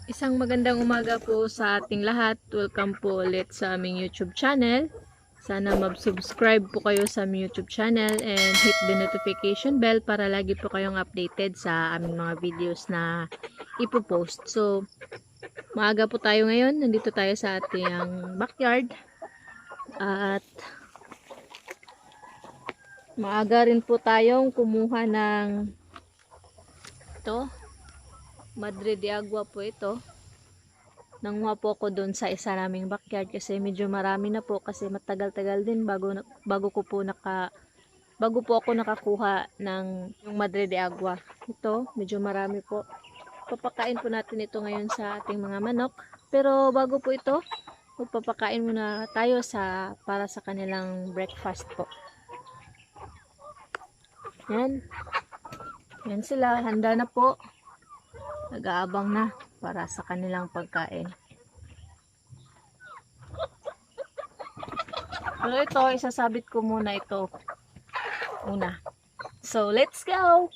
Isang magandang umaga po sa ating lahat. Welcome po ulit sa aming YouTube channel. Sana mag-subscribe po kayo sa aming YouTube channel and hit the notification bell para lagi po kayong updated sa aming mga videos na ipopost. So, maaga po tayo ngayon. Nandito tayo sa ating backyard. At maaga rin po tayong kumuha ng ito. Madre de agua po ito. Nanguha po ako doon sa isa naming backyard kasi medyo marami na po kasi matagal-tagal din bago po ako nakakuha ng yung Madre de Agua. Ito, medyo marami po. Papakain po natin ito ngayon sa ating mga manok. Pero bago po ito, magpapakain muna tayo para sa kanilang breakfast po. Yan. Yan sila, handa na po. Nag-aabang na para sa kanilang pagkain. Pero ito, isasabit ko muna ito. So, let's go!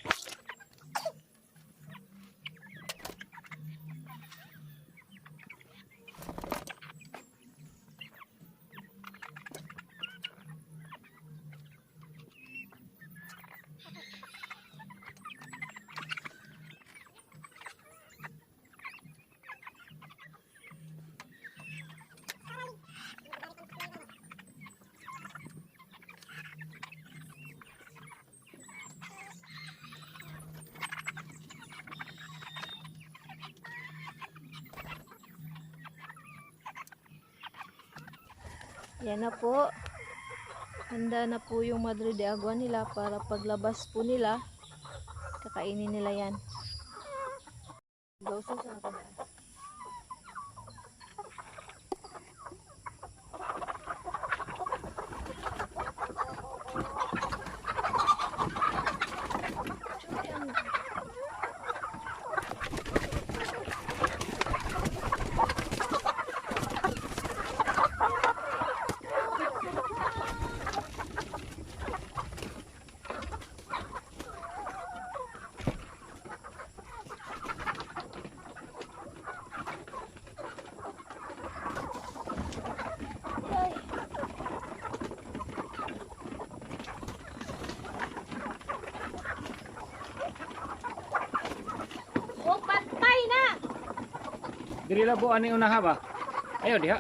Yan na po. Handa na po yung Madre de Agua nila para paglabas po nila, kakainin nila yan. Go sa Diri labo ani unaha ba? Ayo diha.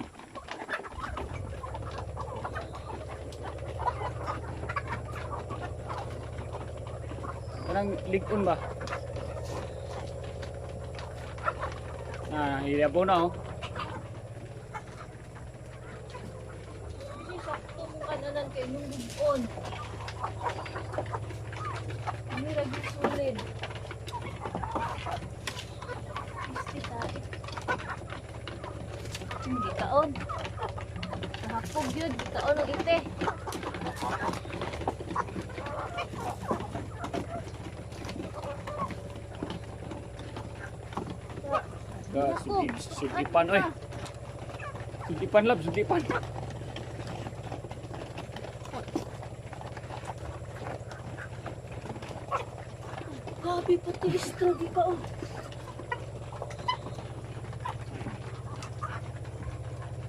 Kanang ligon ba? Ilabo na oh. Hindi sakto mo kananan kay mong bugon. Hindi lagi sulit. Hindi taon. Nakapog yun. Hindi taon ang ite. Sudipan oy. Sudipan lab, sudipan. Grabe pati istrogi ka oh.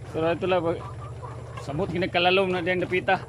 So ito lang samot ginagkalalom na diyan dapita.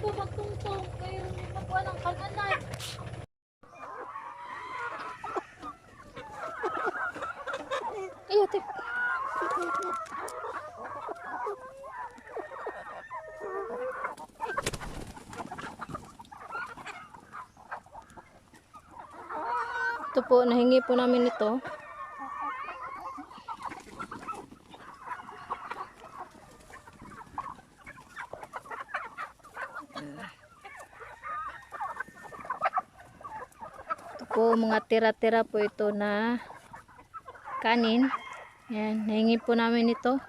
ba magtungtong? Kayo nakuha ng kananan. Ayo, tip. Ito po, nahingi po namin ito. Ito po, mga tira-tira po ito na kanin. Yan, nahingi po namin ito.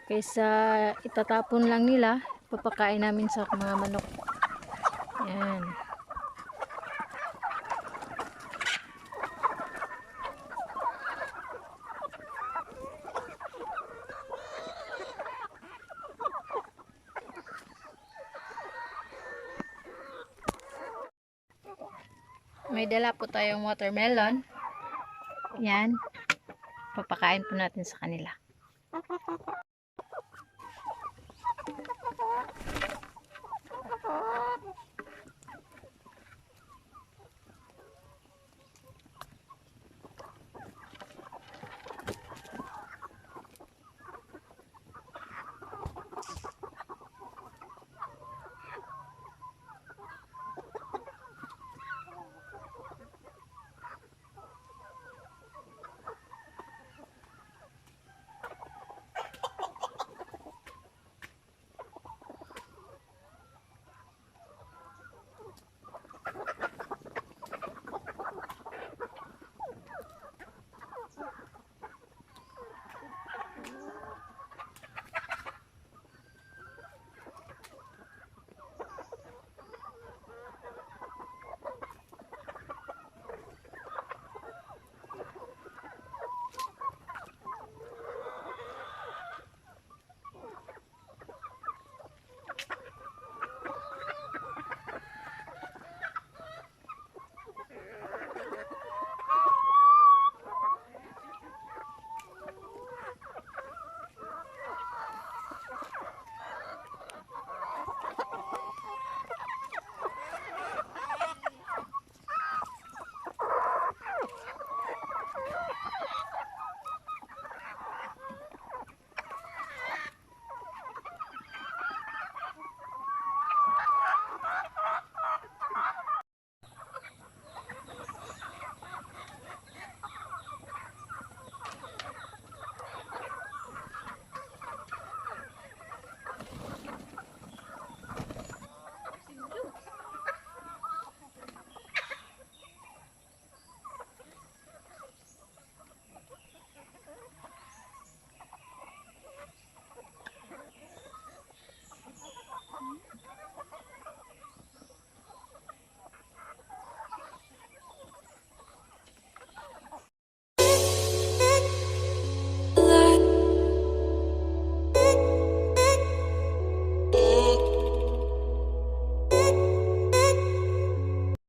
Kaysa itatapon lang nila, papakain namin sa mga manok. Yan. May dala po tayong watermelon. Yan. Papakain po natin sa kanila.